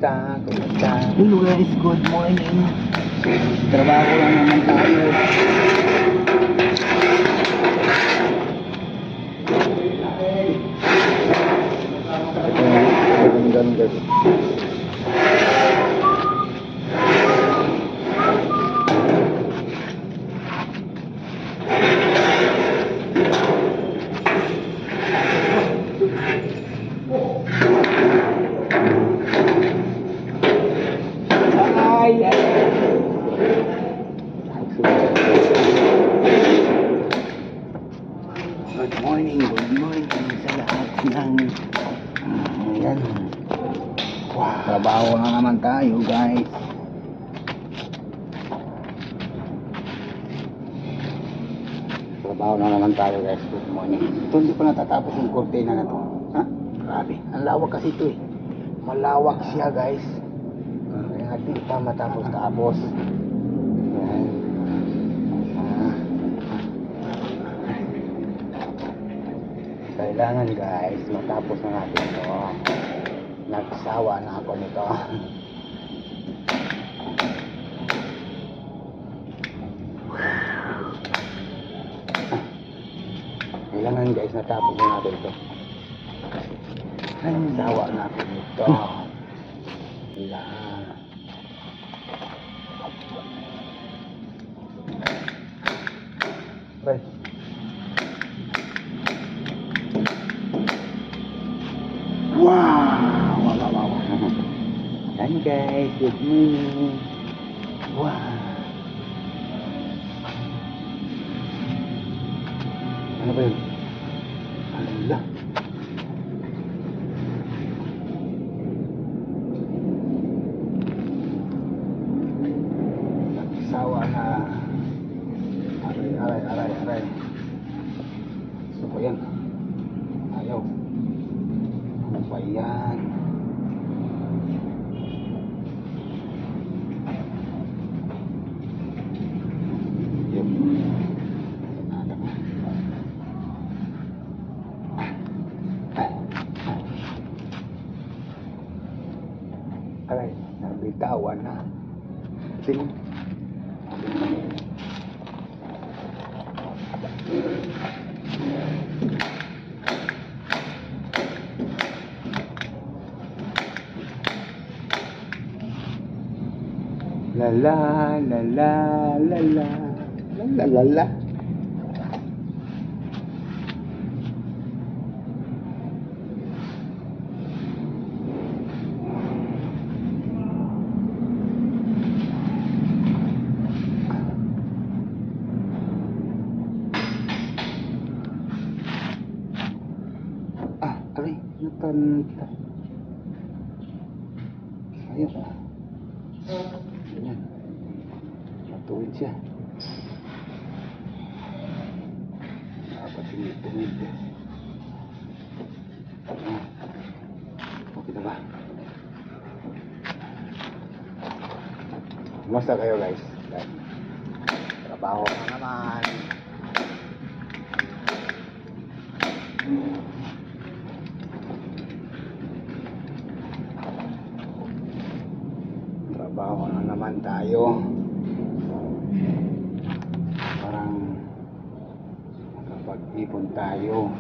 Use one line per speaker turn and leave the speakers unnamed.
Kumusta?
Hello guys, good morning.
Trabaho lang naman tayo. Ito yung ganda.
Good morning sa lahat ng yan.
Wow. Trabaho na naman tayo guys. Trabaho na naman tayo guys. Good morning. Ito hindi pa natatapos yung kurtina na to. Ha? Grabe. Ang lawak kasi ito eh. Malawak siya guys. Kaya hindi pa matapos-tapos. Yan. Kailangan guys matapos na natin ito. Nagsawa na ako nito. Kailangan guys natapos na natin ito. Nagsawa na ako nito. Kailangan. Bye. Wow! Wow! Yan guys, good morning. Wow! Ano ba yun? Ala! Nagsawa na. Aray. Ano ba yan? Ayaw. Ano ba yan? Yun. Aray, nabitawan na. Sino? La la la la la la la la la. Aray, natanta. Ayun ah. Ganyan. Matuwid siya. Dapat tumid. Okay na ba? Kumusta kayo guys? Trabaho na naman. Trabaho na naman tayo. Parang nakapag-ipon tayo.